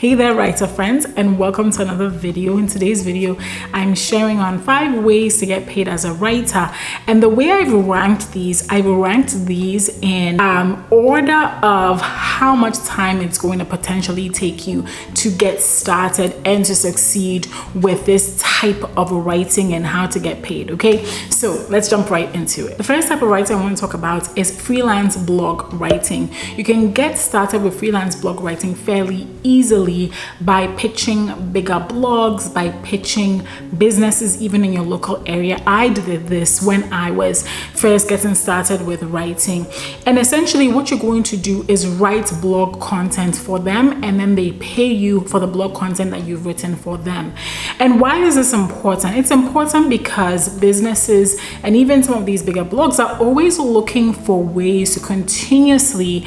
Hey there, writer friends, and welcome to another video. In today's video, I'm sharing on 5 ways to get paid as a writer. And the way I've ranked these in order of how much time it's going to potentially take you to get started and to succeed with this type of writing and how to get paid. Okay, so let's jump right into it. The first type of writing I want to talk about is freelance blog writing. You can get started with freelance blog writing fairly easily by pitching bigger blogs, by pitching businesses even in your local area. I did this when I was first getting started with writing. And essentially what you're going to do is write blog content for them, and then they pay you for the blog content that you've written for them. And why is this important? It's important because businesses and even some of these bigger blogs are always looking for ways to continuously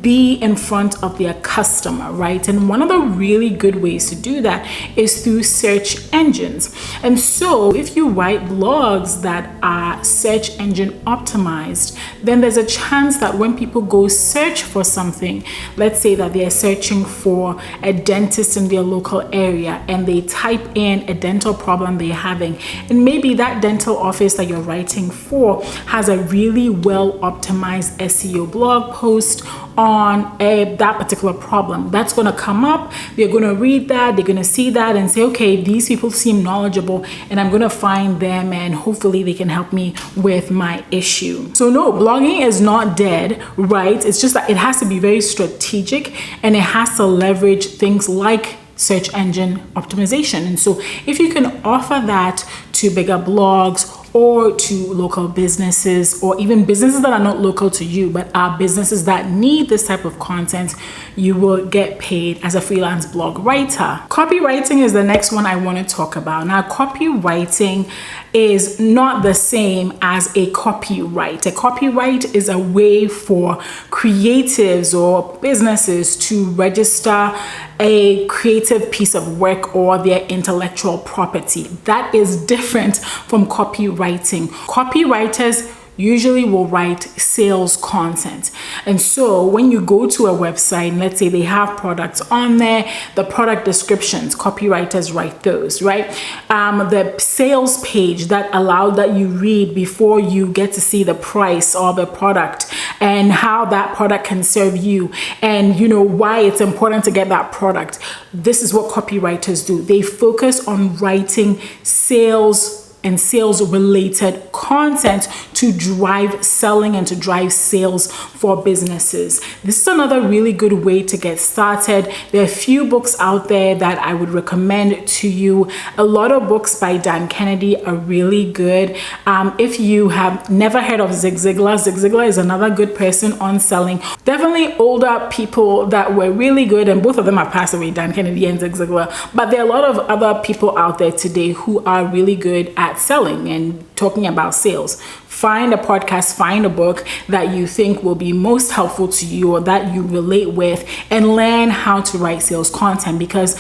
be in front of their customer, right? And one of the really good ways to do that is through search engines. And so if you write blogs that are search engine optimized, then there's a chance that when people go search for something, let's say that they're searching for a dentist in their local area and they type in a dental problem they're having, and maybe that dental office that you're writing for has a really well optimized SEO blog post on that particular problem. That's going to come up. They're going to read that, they're going to see that and say, okay, these people seem knowledgeable and I'm going to find them and hopefully they can help me with my issue. So no, blogging is not dead, right? It's just that it has to be very strategic and it has to leverage things like search engine optimization. And so if you can offer that to bigger blogs or to local businesses, or even businesses that are not local to you but are businesses that need this type of content, you will get paid as a freelance blog writer. Copywriting is the next one I want to talk about. Now, copywriting is not the same as a copyright. A copyright is a way for creatives or businesses to register a creative piece of work or their intellectual property. That is different from copywriting. Copywriters usually will write sales content. And so when you go to a website and let's say they have products on there, the product descriptions, copywriters write those, right? The sales page that you read before you get to see the price of the product and how that product can serve you and why it's important to get that product. This is what copywriters do. They focus on writing sales and sales related content to drive selling and to drive sales for businesses. This is another really good way to get started. There are a few books out there that I would recommend to you. A lot of books by Dan Kennedy are really good. If you have never heard of Zig Ziglar, Zig Ziglar is another good person on selling. Definitely older people that were really good, and both of them have passed away, Dan Kennedy and Zig Ziglar. But there are a lot of other people out there today who are really good at selling and talking about sales. Find a podcast, find a book that you think will be most helpful to you or that you relate with, and learn how to write sales content, because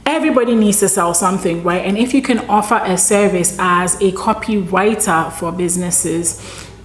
everybody needs to sell something, right? And if you can offer a service as a copywriter for businesses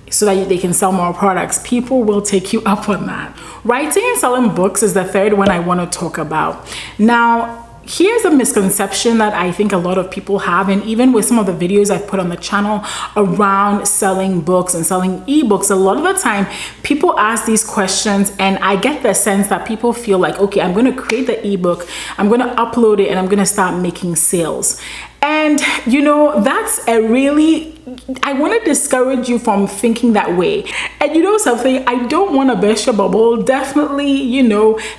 so that they can sell more products, people will take you up on that. Writing and selling books is the third one I want to talk about. Now, here's a misconception that I think a lot of people have, and even with some of the videos I've put on the channel around selling books and selling ebooks, a lot of the time people ask these questions and I get the sense that people feel like, okay, I'm going to create the ebook, I'm going to upload it, and I'm going to start making sales. And that's I want to discourage you from thinking that way. And something, I don't want to burst your bubble. Definitely,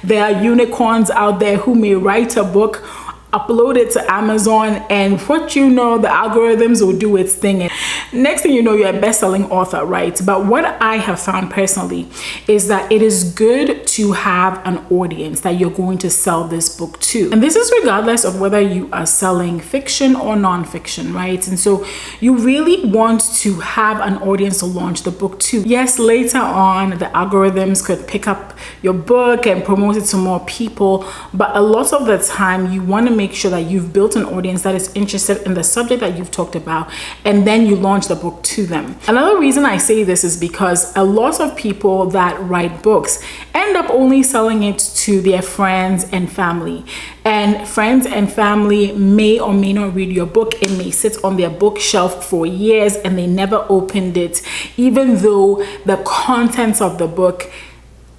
there are unicorns out there who may write a book, upload it to Amazon, and the algorithms will do its thing. And next thing you know, you're a best-selling author, right? But what I have found personally is that it is good to have an audience that you're going to sell this book to. And this is regardless of whether you are selling fiction or non-fiction, right? And so you really want to have an audience to launch the book to. Yes, later on, the algorithms could pick up your book and promote it to more people, but a lot of the time you want to make sure that you've built an audience that is interested in the subject that you've talked about, and then you launch the book to them. Another reason I say this is because a lot of people that write books end up only selling it to their friends and family. And friends and family may or may not read your book. It may sit on their bookshelf for years and they never opened it, even though the contents of the book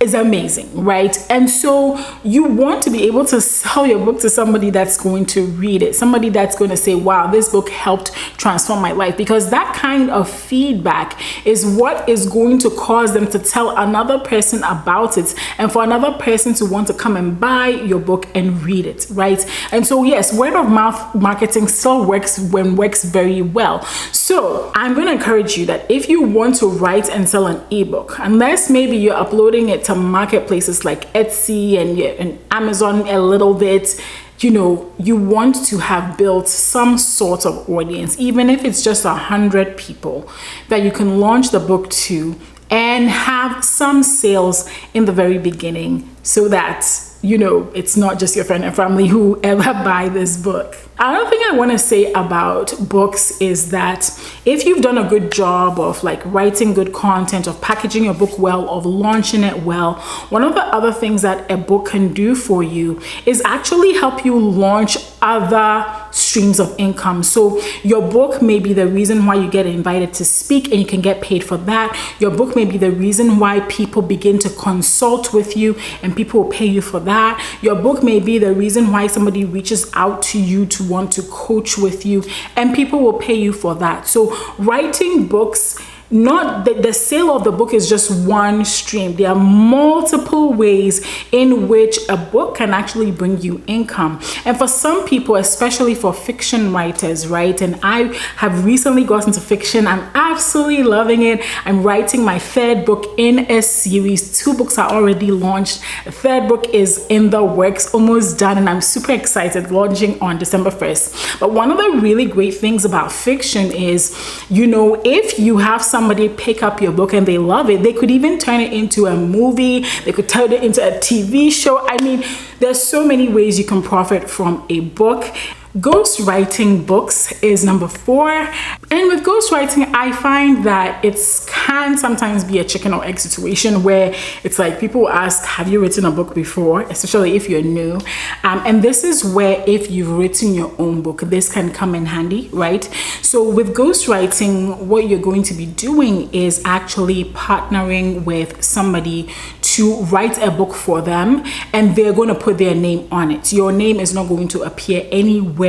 is amazing, right? And so you want to be able to sell your book to somebody that's going to read it, somebody that's going to say, wow, this book helped transform my life, because that kind of feedback is what is going to cause them to tell another person about it, and for another person to want to come and buy your book and read it, right? And so yes, word of mouth marketing still works very well. So I'm going to encourage you that if you want to write and sell an ebook, unless maybe you're uploading it to marketplaces like Etsy and Amazon a little bit, you want to have built some sort of audience, even if it's just 100 people that you can launch the book to and have some sales in the very beginning, so that it's not just your friend and family who ever buy this book. Another thing I want to say about books is that if you've done a good job of writing good content, of packaging your book well, of launching it well, one of the other things that a book can do for you is actually help you launch other streams of income. So your book may be the reason why you get invited to speak and you can get paid for that. Your book may be the reason why people begin to consult with you and people will pay you for that. Your book may be the reason why somebody reaches out to you to want to coach with you, and people will pay you for that. So writing books, not the sale of the book is just one stream. There are multiple ways in which a book can actually bring you income. And for some people, especially for fiction writers, right? And I have recently gotten to fiction. I'm absolutely loving it. I'm writing my third book in a series. 2 books are already launched. The third book is in the works, almost done, and I'm super excited, launching on December 1st. But one of the really great things about fiction is, if you have somebody pick up your book and they love it, they could even turn it into a movie, they could turn it into a TV show. I mean, there's so many ways you can profit from a book. Ghostwriting books is number 4. And with ghostwriting, I find that it can sometimes be a chicken or egg situation, where it's like people ask, have you written a book before? Especially if you're new. And this is where, if you've written your own book, this can come in handy, right? So with ghostwriting, what you're going to be doing is actually partnering with somebody to write a book for them, and they're going to put their name on it. Your name is not going to appear anywhere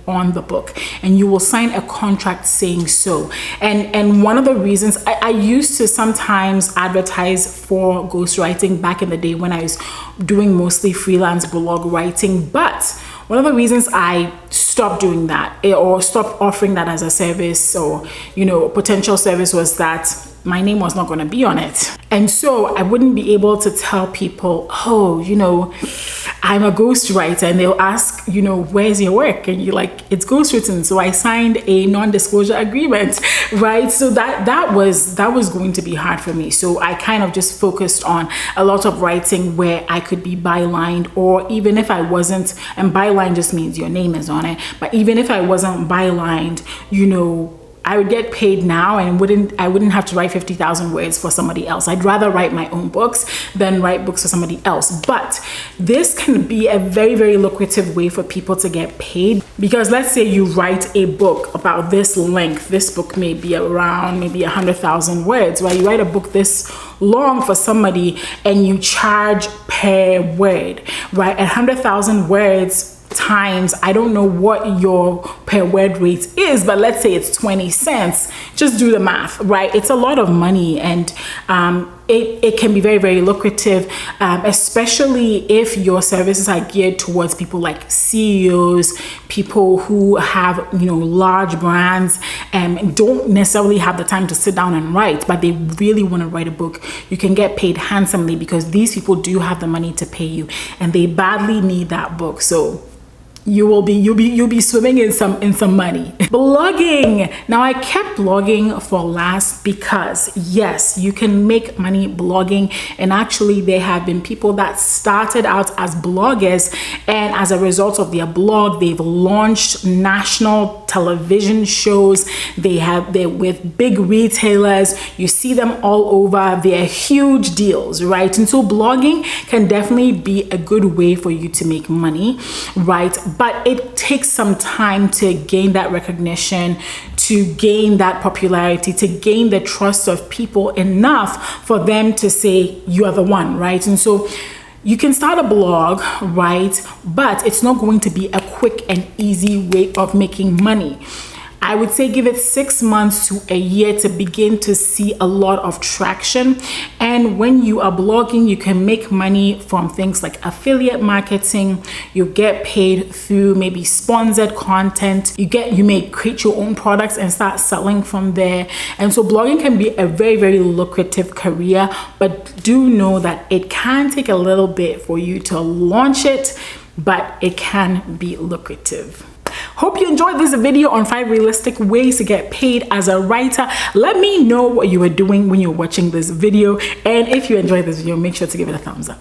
on the book, and you will sign a contract saying so. And one of the reasons I used to sometimes advertise for ghostwriting back in the day when I was doing mostly freelance blog writing, but one of the reasons I stopped doing that, or stopped offering that as a service, or potential service, was that my name was not going to be on it. And so I wouldn't be able to tell people, oh, I'm a ghostwriter, and they'll ask, where's your work? And you're like, it's ghostwritten. So I signed a non-disclosure agreement, right? So that was going to be hard for me. So I kind of just focused on a lot of writing where I could be bylined, or even if I wasn't, and byline just means your name is on it, but even if I wasn't bylined, I would get paid now, and I wouldn't have to write 50,000 words for somebody else. I'd rather write my own books than write books for somebody else. But this can be a very, very lucrative way for people to get paid, because let's say you write a book about this length. This book may be around maybe 100,000 words, right? You write a book this long for somebody and you charge per word, right? 100,000 words times, I don't know what your per word rate is, but let's say it's 20 cents. Just do the math, right? It's a lot of money, and it can be very, very lucrative, especially if your services are geared towards people like CEOs, people who have large brands and don't necessarily have the time to sit down and write, but they really want to write a book. You can get paid handsomely, because these people do have the money to pay you, and they badly need that book. So you'll be swimming in some money. Blogging. Now, I kept blogging for last because yes, you can make money blogging, and actually there have been people that started out as bloggers, and as a result of their blog, they've launched national television shows. They're with big retailers. You see them all over. They're huge deals, right? And so blogging can definitely be a good way for you to make money, right? But it takes some time to gain that recognition, to gain that popularity, to gain the trust of people enough for them to say you are the one, right? And so you can start a blog, right? But it's not going to be a quick and easy way of making money. I would say give it 6 months to a year to begin to see a lot of traction. And when you are blogging, you can make money from things like affiliate marketing. You get paid through maybe sponsored content. You may create your own products and start selling from there. And so blogging can be a very, very lucrative career, but do know that it can take a little bit for you to launch it, but it can be lucrative. Hope you enjoyed this video on 5 realistic ways to get paid as a writer. Let me know what you were doing when you're watching this video. And if you enjoyed this video, make sure to give it a thumbs up.